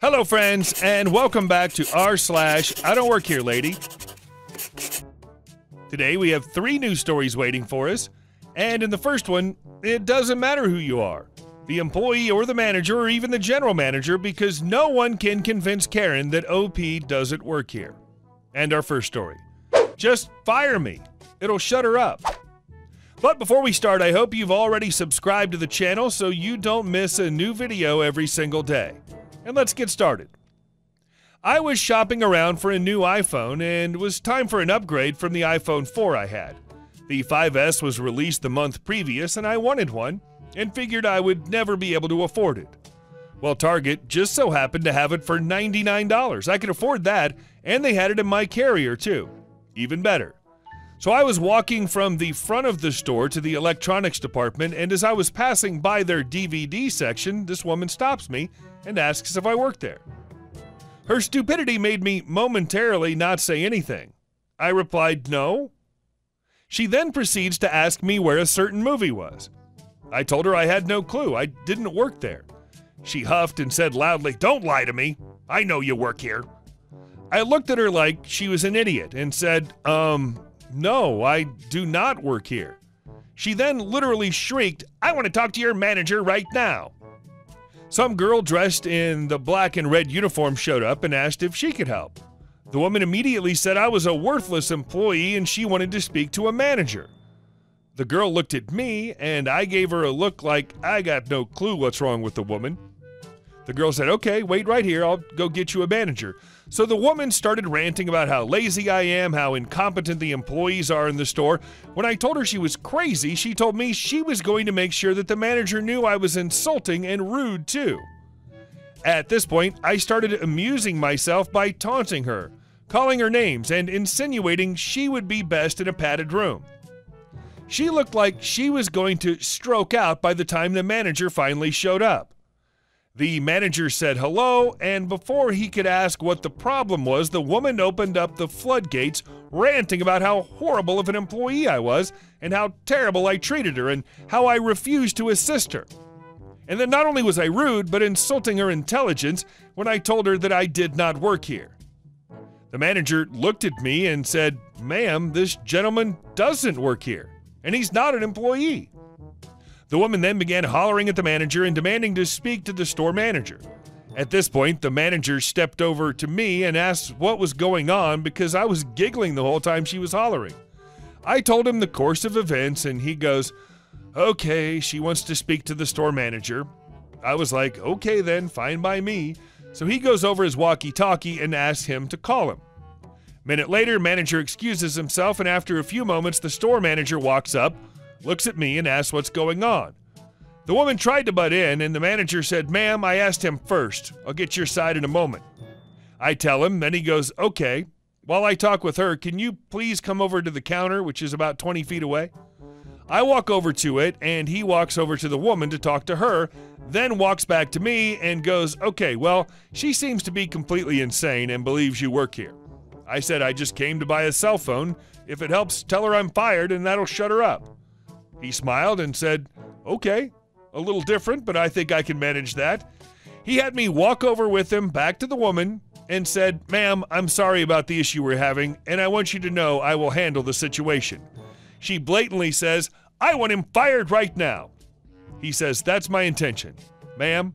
Hello, friends, and welcome back to r/I Don't Work Here, Lady. Today we have 3 news stories waiting for us, and in the first one, it doesn't matter who you are, the employee or the manager or even the general manager, because no one can convince Karen that OP doesn't work here. And our first story, just fire me. It'll shut her up. But before we start, I hope you've already subscribed to the channel so you don't miss a new video every single day. And let's get started. I was shopping around for a new iPhone and it was time for an upgrade from the iPhone 4 I had. The 5S was released the month previous and I wanted one and figured I would never be able to afford it. Well, Target just so happened to have it for $99. I could afford that, and they had it in my carrier too. Even better. So I was walking from the front of the store to the electronics department, and as I was passing by their DVD section, this woman stops me and asks if I work there. Her stupidity made me momentarily not say anything. I replied, no. She then proceeds to ask me where a certain movie was. I told her I had no clue. I didn't work there. She huffed and said loudly, "Don't lie to me. I know you work here." I looked at her like she was an idiot and said, no, I do not work here. She then literally shrieked, "I want to talk to your manager right now." Some girl dressed in the black and red uniform showed up and asked if she could help. The woman immediately said I was a worthless employee and she wanted to speak to a manager. The girl looked at me and I gave her a look like I got no clue what's wrong with the woman. The girl said, "Okay, wait right here, I'll go get you a manager." So the woman started ranting about how lazy I am, how incompetent the employees are in the store. When I told her she was crazy, she told me she was going to make sure that the manager knew I was insulting and rude too. At this point, I started amusing myself by taunting her, calling her names, and insinuating she would be best in a padded room. She looked like she was going to stroke out by the time the manager finally showed up. The manager said hello, and before he could ask what the problem was, the woman opened up the floodgates, ranting about how horrible of an employee I was, and how terrible I treated her, and how I refused to assist her. And then not only was I rude, but insulting her intelligence when I told her that I did not work here. The manager looked at me and said, "Ma'am, this gentleman doesn't work here, and he's not an employee." The woman then began hollering at the manager and demanding to speak to the store manager. At this point, the manager stepped over to me and asked what was going on because I was giggling the whole time she was hollering. I told him the course of events and he goes, "Okay, she wants to speak to the store manager." I was like, "Okay then, fine by me." So he goes over his walkie-talkie and asks him to call him. A minute later, manager excuses himself, and after a few moments, the store manager walks up, looks at me and asks what's going on. The woman tried to butt in and the manager said, "Ma'am, I asked him first. I'll get your side in a moment." I tell him, then he goes, "Okay. While I talk with her, can you please come over to the counter, which is about 20 feet away?" I walk over to it and he walks over to the woman to talk to her, then walks back to me and goes, "Okay, well, she seems to be completely insane and believes you work here." I said, "I just came to buy a cell phone. If it helps, tell her I'm fired and that'll shut her up." He smiled and said, "Okay, a little different, but I think I can manage that." He had me walk over with him back to the woman and said, "Ma'am, I'm sorry about the issue we're having, and I want you to know I will handle the situation." She blatantly says, "I want him fired right now." He says, "That's my intention." "Ma'am."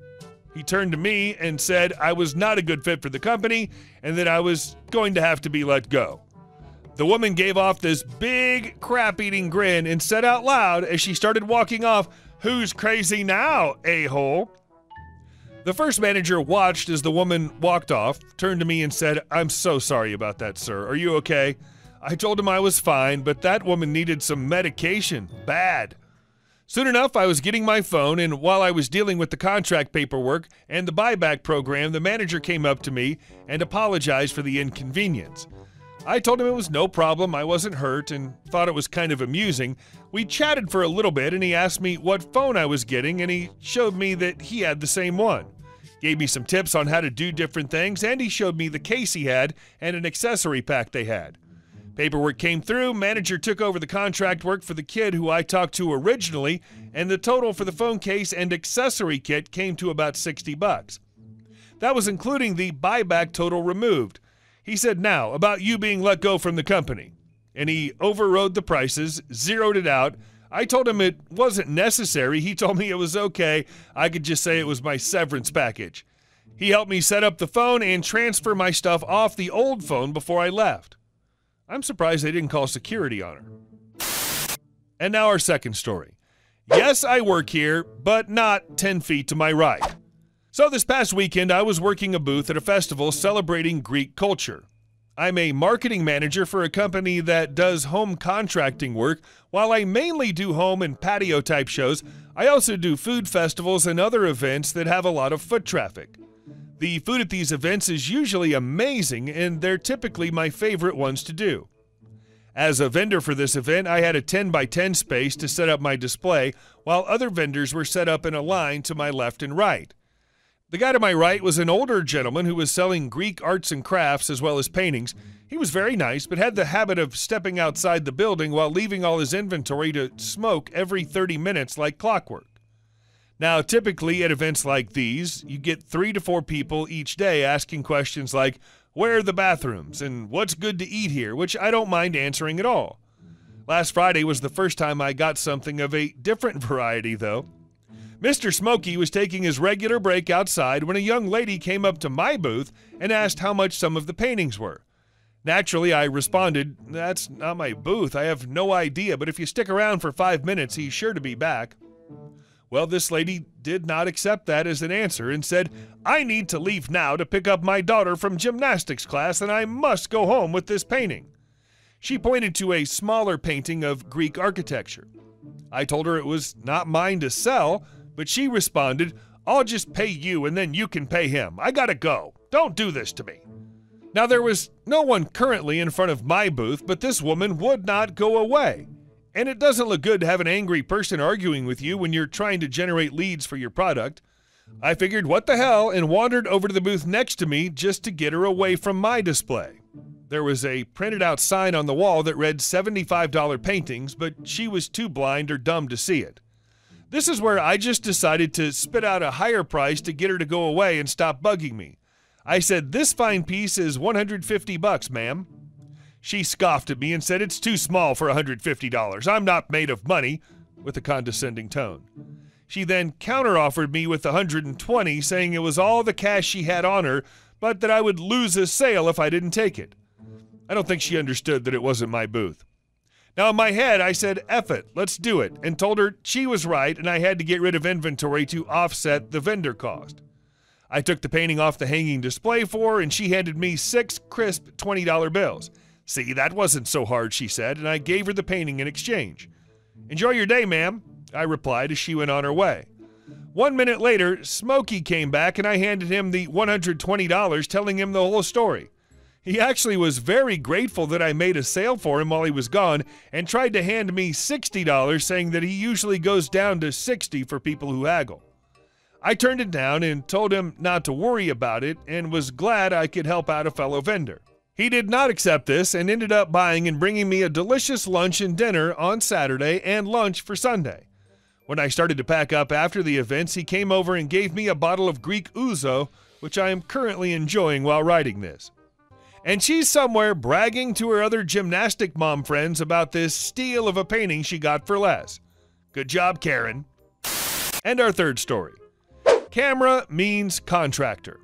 He turned to me and said I was not a good fit for the company and that I was going to have to be let go. The woman gave off this big crap-eating grin and said out loud as she started walking off, "Who's crazy now, a-hole?" The first manager watched as the woman walked off, turned to me and said, "I'm so sorry about that, sir. Are you okay?" I told him I was fine, but that woman needed some medication. Bad. Soon enough, I was getting my phone, and while I was dealing with the contract paperwork and the buyback program, the manager came up to me and apologized for the inconvenience. I told him it was no problem, I wasn't hurt, and thought it was kind of amusing. We chatted for a little bit, and he asked me what phone I was getting, and he showed me that he had the same one. Gave me some tips on how to do different things, and he showed me the case he had and an accessory pack they had. Paperwork came through, manager took over the contract work for the kid who I talked to originally, and the total for the phone case and accessory kit came to about $60. That was including the buyback total removed. He said, now, about you being let go from the company. And he overrode the prices, zeroed it out. I told him it wasn't necessary. He told me it was okay. I could just say it was my severance package. He helped me set up the phone and transfer my stuff off the old phone before I left. I'm surprised they didn't call security on her. And now our second story. Yes, I work here, but not 10 feet to my right. So this past weekend, I was working a booth at a festival celebrating Greek culture. I'm a marketing manager for a company that does home contracting work. While I mainly do home and patio type shows, I also do food festivals and other events that have a lot of foot traffic. The food at these events is usually amazing, and they're typically my favorite ones to do. As a vendor for this event, I had a 10 by 10 space to set up my display, while other vendors were set up in a line to my left and right. The guy to my right was an older gentleman who was selling Greek arts and crafts as well as paintings. He was very nice, but had the habit of stepping outside the building while leaving all his inventory to smoke every 30 minutes like clockwork. Now, typically at events like these, you get 3 to 4 people each day asking questions like, where are the bathrooms and what's good to eat here, which I don't mind answering at all. Last Friday was the first time I got something of a different variety, though. Mr. Smokey was taking his regular break outside when a young lady came up to my booth and asked how much some of the paintings were. Naturally, I responded, that's not my booth, I have no idea, but if you stick around for 5 minutes, he's sure to be back. Well, this lady did not accept that as an answer and said, I need to leave now to pick up my daughter from gymnastics class and I must go home with this painting. She pointed to a smaller painting of Greek architecture. I told her it was not mine to sell, but she responded, I'll just pay you and then you can pay him. I gotta go. Don't do this to me. Now, there was no one currently in front of my booth, but this woman would not go away. And it doesn't look good to have an angry person arguing with you when you're trying to generate leads for your product. I figured, what the hell, and wandered over to the booth next to me just to get her away from my display. There was a printed out sign on the wall that read $75 paintings, but she was too blind or dumb to see it. This is where I just decided to spit out a higher price to get her to go away and stop bugging me. I said, this fine piece is $150, ma'am. She scoffed at me and said, it's too small for $150. I'm not made of money, with a condescending tone. She then counter-offered me with $120, saying it was all the cash she had on her, but that I would lose a sale if I didn't take it. I don't think she understood that it wasn't my booth. Now, in my head, I said, F it, let's do it, and told her she was right and I had to get rid of inventory to offset the vendor cost. I took the painting off the hanging display for her, and she handed me 6 crisp $20 bills. See, that wasn't so hard, she said, and I gave her the painting in exchange. Enjoy your day, ma'am, I replied as she went on her way. 1 minute later, Smokey came back and I handed him the $120, telling him the whole story. He actually was very grateful that I made a sale for him while he was gone and tried to hand me $60, saying that he usually goes down to $60 for people who haggle. I turned it down and told him not to worry about it and was glad I could help out a fellow vendor. He did not accept this and ended up buying and bringing me a delicious lunch and dinner on Saturday and lunch for Sunday. When I started to pack up after the events, he came over and gave me a bottle of Greek ouzo, which I am currently enjoying while writing this. And she's somewhere bragging to her other gymnastic mom friends about this steal of a painting she got for less. Good job, Karen. And our third story. Camera means contractor.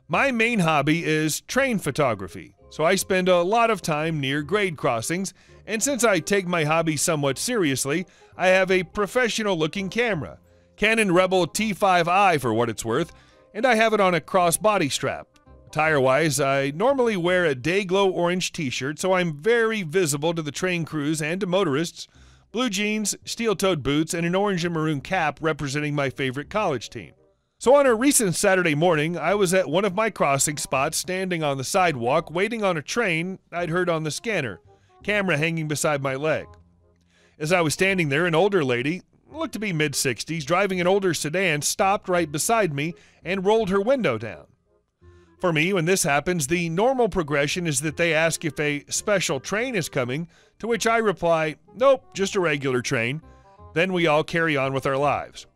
My main hobby is train photography, so I spend a lot of time near grade crossings, and since I take my hobby somewhat seriously, I have a professional-looking camera, Canon Rebel T5i for what it's worth, and I have it on a cross-body strap. Attire-wise, I normally wear a Dayglow orange t-shirt, so I'm very visible to the train crews and to motorists, blue jeans, steel-toed boots, and an orange and maroon cap representing my favorite college team. So on a recent Saturday morning, I was at one of my crossing spots standing on the sidewalk waiting on a train I'd heard on the scanner, camera hanging beside my leg. As I was standing there, an older lady, looked to be mid-60s, driving an older sedan, stopped right beside me and rolled her window down. For me, when this happens, the normal progression is that they ask if a special train is coming, to which I reply, nope, just a regular train. Then we all carry on with our lives.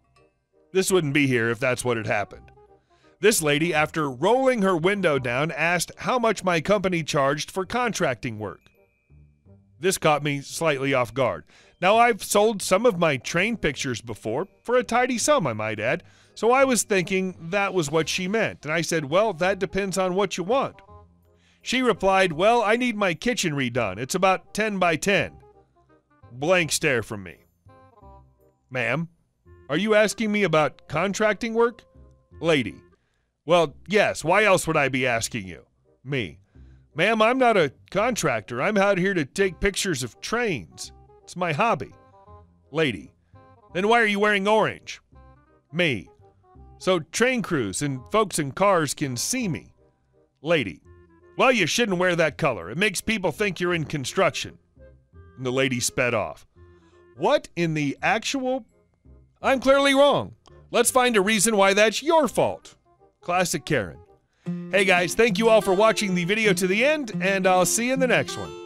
This wouldn't be here if that's what had happened. This lady, after rolling her window down, asked how much my company charged for contracting work. This caught me slightly off guard. Now, I've sold some of my train pictures before, for a tidy sum, I might add, so I was thinking that was what she meant, and I said, well, that depends on what you want. She replied, well, I need my kitchen redone. It's about 10 by 10. Blank stare from me. Ma'am, are you asking me about contracting work? Lady, well, yes, why else would I be asking you? Me, ma'am, I'm not a contractor. I'm out here to take pictures of trains. It's my hobby. Lady, then why are you wearing orange? Me, so train crews and folks in cars can see me. Lady, well, you shouldn't wear that color. It makes people think you're in construction. And the lady sped off. What in the actual? I'm clearly wrong. Let's find a reason why that's your fault. Classic Karen. Hey guys, thank you all for watching the video to the end, and I'll see you in the next one.